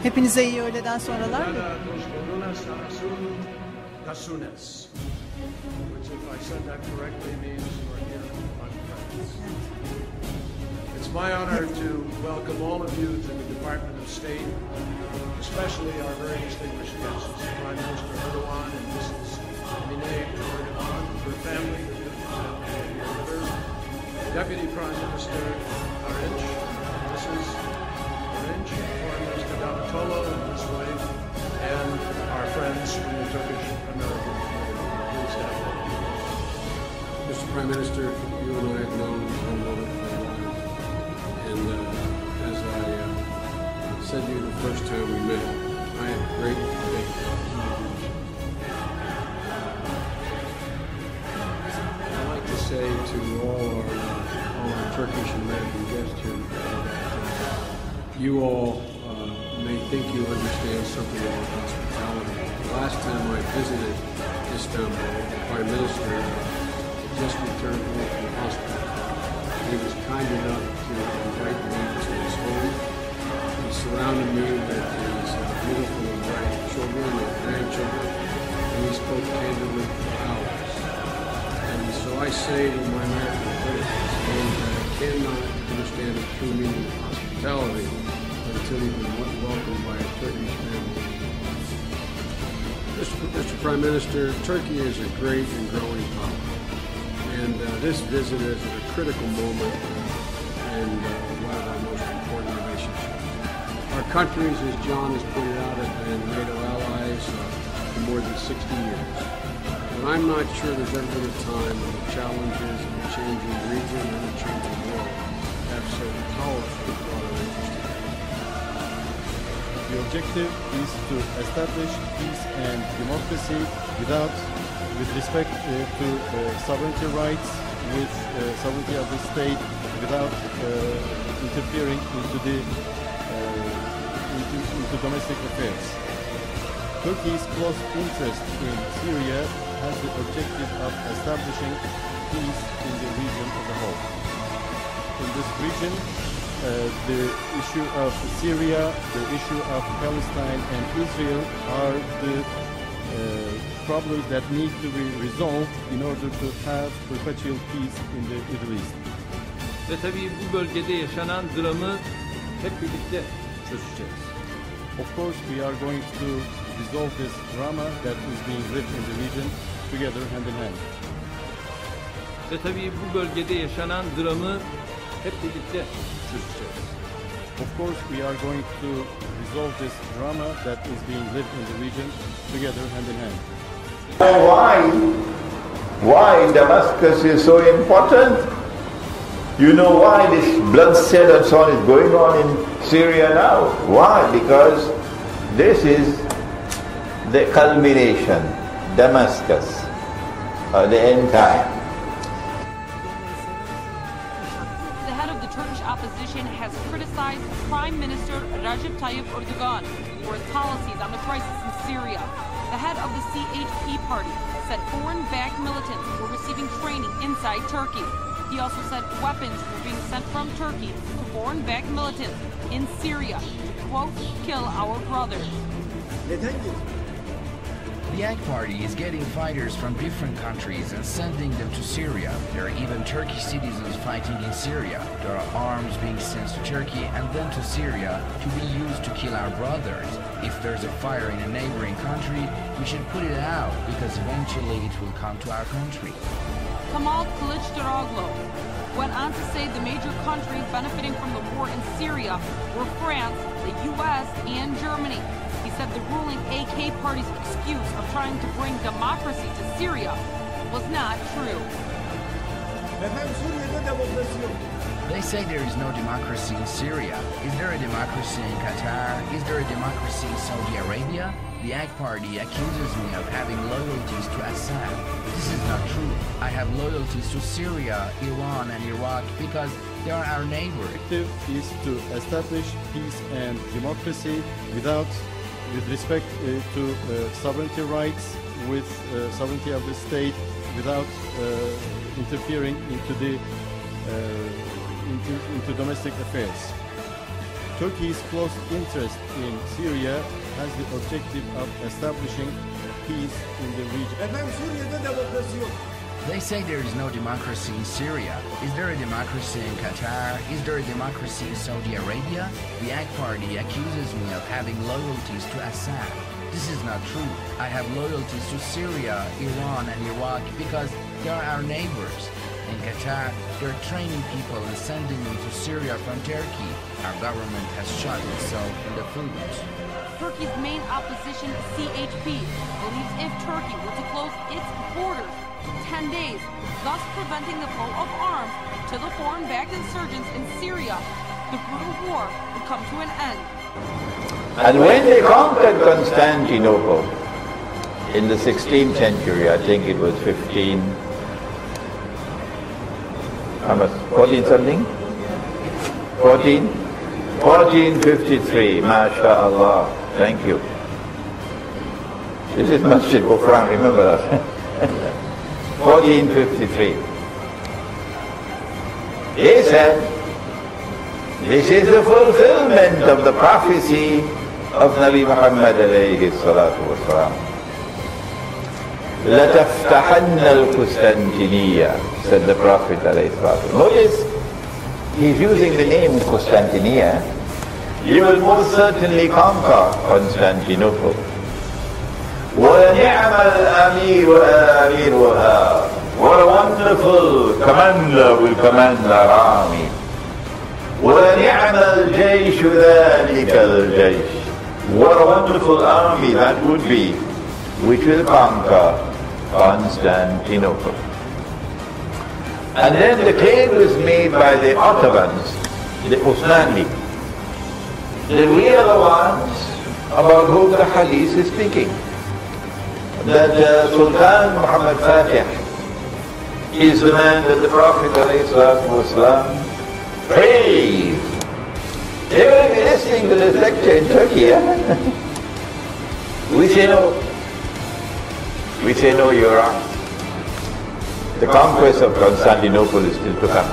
Hepinize iyi öğleden sonralar. Which, if I said that correctly, means you are here on purpose. It's my honor to welcome all of you to the Department of State, especially our very distinguished guests, Prime Minister Erdogan and Mrs. Mine Erdogan, her family, Deputy Prime Minister Arinç, Mrs. Arinç, Foreign Minister Davutoglu and his wife, and our friends from the Turkish American community. Please stand up. Mr. Prime Minister, you and I have known one another for a while, and as I said to you the first time we met, I have great faith. I'd like to say to all our Turkish and American guests here that you all may think you understand something about hospitality. The last time I visited Istanbul, the Prime Minister just returned home from the hospital. He was kind enough to invite me to his home. He surrounded me with his beautiful and bright children and grandchildren, and he spoke candidly for hours. And so I say to my American critics, that I cannot understand the true meaning of hospitality until you've been welcomed by a Turkish family. Mr. Prime Minister, Turkey is a great and growing power. And this visit is at a critical moment in one of our most important relationships. Our countries, as John has pointed out, have been NATO allies for more than 60 years. And I'm not sure there's ever been a time when the challenges of a changing region and a changing world have so powerfully brought our interest together. The objective is to establish peace and democracy with respect to sovereignty rights, with sovereignty of the state, without interfering into domestic affairs. Turkey's close interest in Syria has the objective of establishing peace in the region as a whole. In this region, the issue of Syria, the issue of Palestine and Israel are the problems that need to be resolved in order to have perpetual peace in the Middle East. Ve tabii bu bölgede yaşanan dramı hep birlikte çözeceğiz. Of course, we are going to resolve this drama that is being lived in the region together hand in hand. Ve tabii bu bölgede yaşanan dramı hep birlikte çözeceğiz. Of course, we are going to resolve this drama that is being lived in the region together hand in hand. Why Damascus is so important? You know why this bloodshed and so on is going on in Syria now? Why? Because this is the culmination, Damascus, the end time. The head of the Turkish opposition has criticized Prime Minister Recep Tayyip Erdogan for his policies on the crisis in Syria. The head of the CHP party said foreign-backed militants were receiving training inside Turkey. He also said weapons were being sent from Turkey to foreign-backed militants in Syria to, quote, kill our brothers. The AK Party is getting fighters from different countries and sending them to Syria. There are even Turkish citizens fighting in Syria. There are arms being sent to Turkey and then to Syria to be used to kill our brothers. If there's a fire in a neighboring country, we should put it out because eventually it will come to our country. Kemal Kılıçdaroğlu went on to say the major countries benefiting from the war in Syria were France, the U.S., and Germany. He said the ruling AK party's excuse of trying to bring democracy to Syria was not true. They say there is no democracy in Syria. Is there a democracy in Qatar? Is there a democracy in Saudi Arabia? The AK party accuses me of having loyalties to Assad. This is not true. I have loyalties to Syria, Iran and Iraq because they are our neighbors. The objective is to establish peace and democracy with respect to sovereignty rights, with sovereignty of the state, without interfering into domestic affairs. Turkey's close interest in Syria has the objective of establishing peace in the region. They say there is no democracy in Syria. Is there a democracy in Qatar? Is there a democracy in Saudi Arabia? The AK Party accuses me of having loyalties to Assad. This is not true. I have loyalties to Syria, Iran, and Iraq because they are our neighbors. In Qatar, they're training people and sending them to Syria from Turkey. Our government has shot itself in the foot. Turkey's main opposition, CHP, believes if Turkey were to close its borders for 10 days, thus preventing the flow of arms to the foreign-backed insurgents in Syria, the brutal war would come to an end. And when they conquered Constantinople in the 16th century, I think it was 14 something? 1453, MashaAllah. Thank you. This is Masjid Bufran, remember that? 1453. They said, this is the fulfillment of the prophecy of Nabi Muhammad alayhi salatu wasalam. لَتَفْتَحَنَّ الْقُسْطَنْطِنِيَّةِ, said the Prophet alayhi salatu. Notice, he's using the name Constantinia. You will most certainly conquer Constantinople. وَنِعْمَ الْأَمِيرُ أَمِيرُهَا. What a wonderful commander will command our army. وَنِعْمَ الْجَيْشُ ذَلِكَ الْجَيْشُ. What a wonderful army that would be, which will conquer Constantinople. And then the claim was made by the Ottomans, the Osmanli, that we are the ones about whom the hadith is speaking. That Sultan Muhammad Fatih is the man that the Prophet ﷺ praised. They will be listening to this lecture in Turkey, yeah? We say no. We say no, you're wrong. The conquest of Constantinople is still to come.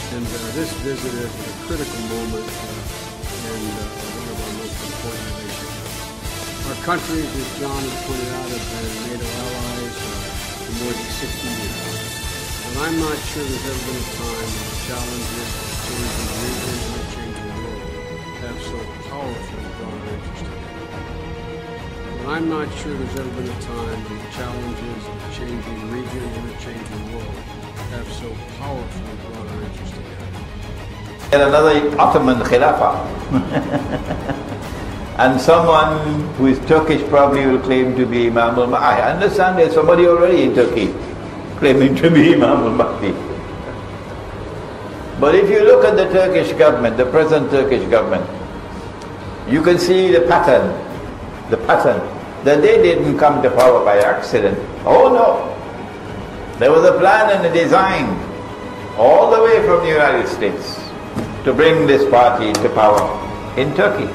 And this visit is a critical moment in one of our most important relationships. Our countries, as John has pointed out, have been NATO allies for more than 60 years. And I'm not sure there's ever been a time when the challenges of changing the region and changing the world have so powerfully brought our interest together. And I'm not sure there's ever been a time when the challenges of changing regions and changing the world have so powerfully brought our interest together. And another Ottoman Khilafah. And someone who is Turkish probably will claim to be Imam al-Mahdi. I understand there's somebody already in Turkey claiming to be Imam al-Mahdi. But if you look at the Turkish government, the present Turkish government, you can see the pattern, that they didn't come to power by accident. Oh no! There was a plan and a design all the way from the United States to bring this party to power in Turkey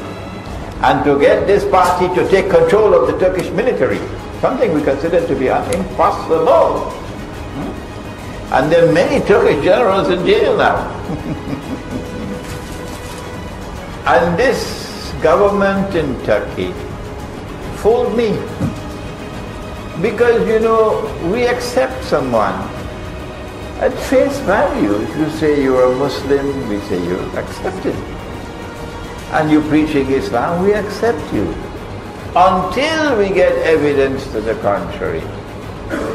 and to get this party to take control of the Turkish military, something we consider to be impossible. And there are many Turkish generals in jail now. And this government in Turkey fooled me. Because, you know, we accept someone at face value. If you say you're a Muslim, we say you're accepted. And you're preaching Islam, we accept you. Until we get evidence to the contrary.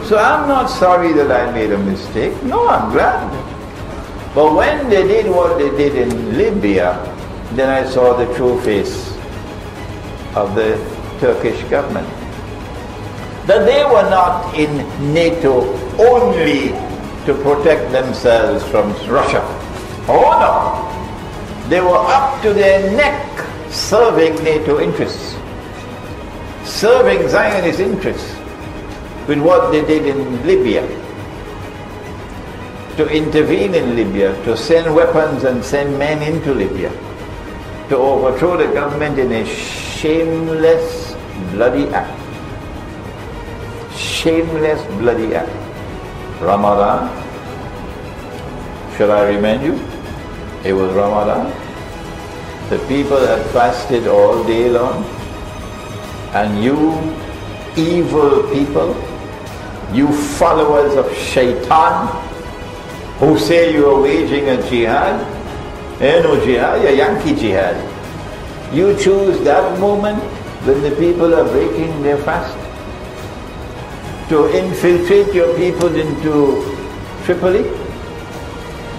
So I'm not sorry that I made a mistake. No, I'm glad. But when they did what they did in Libya, then I saw the true face of the Turkish government. That they were not in NATO only to protect themselves from Russia. Oh no! They were up to their neck serving NATO interests, serving Zionist interests with what they did in Libya. to intervene in Libya, to send weapons and send men into Libya, to overthrow the government in a shameless, bloody act. Shameless, bloody act. Ramadan, shall I remind you? It was Ramadan. The people had fasted all day long, and you evil people, you followers of Shaitan, who say you are waging a jihad, no jihad, a Yankee jihad. You choose that moment when the people are breaking their fast to infiltrate your people into Tripoli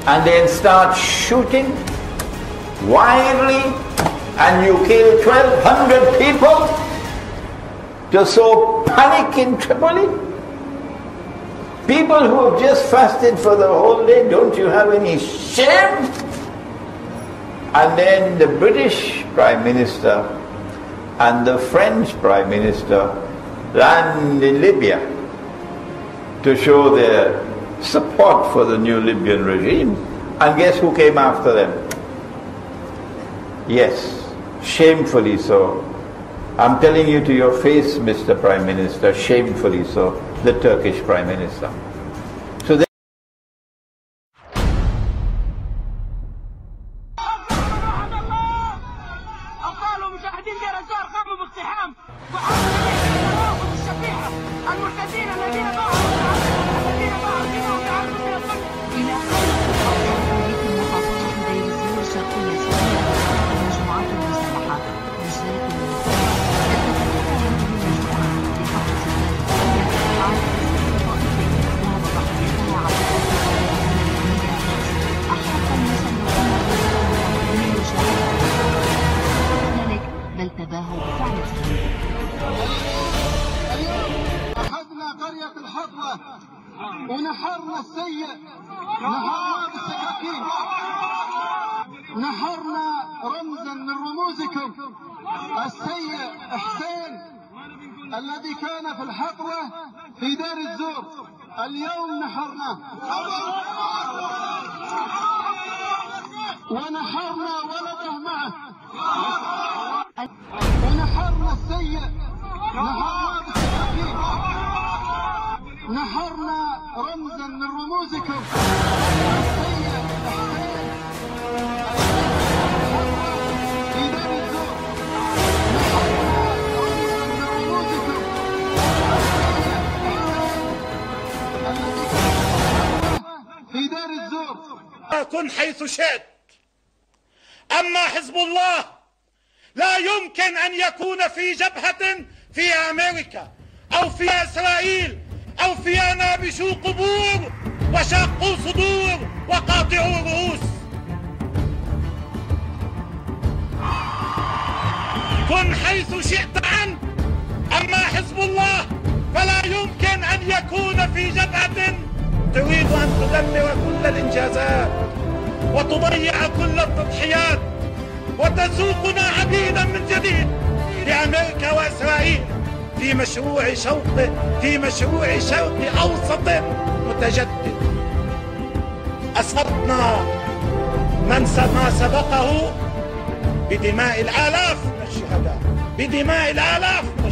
and then start shooting wildly, and you kill 1,200 people to sow panic in Tripoli? People who have just fasted for the whole day, don't you have any shame? And then the British Prime Minister and the French Prime Minister land in Libya to show their support for the new Libyan regime. And guess who came after them? Yes, shamefully so. I'm telling you to your face, Mr. Prime Minister, shamefully so, the Turkish Prime Minister. So ونحرنا السيء، نحرنا بالسكاكين، نحرنا رمزا من رموزكم السيء حسين الذي كان في الحقوة في دار الزور، اليوم نحرنا ونحرنا ولده معه، ونحرنا السيء، نحرنا بالسكاكين، نحرنا رمزا من رموزكم السيء حسين في دار الزور، نحرنا رمزا من رموزكم السيء حسين الذي كان في دار الزور. كن حيث شئت، أما حزب الله لا يمكن أن يكون في جبهة في أمريكا أو في إسرائيل أو فيها نابشوا قبور وشاقوا صدور وقاطعوا رؤوس. كن حيث شئت عنه، أما حزب الله فلا يمكن أن يكون في جبهة تريد أن تدمر كل الإنجازات وتضيع كل التضحيات وتسوقنا عبيدا من جديد لأمريكا وإسرائيل في مشروع شرق أوسط متجدد. أسقطنا ما سبقه بدماء الآلاف من الشهداء، بدماء الآلاف من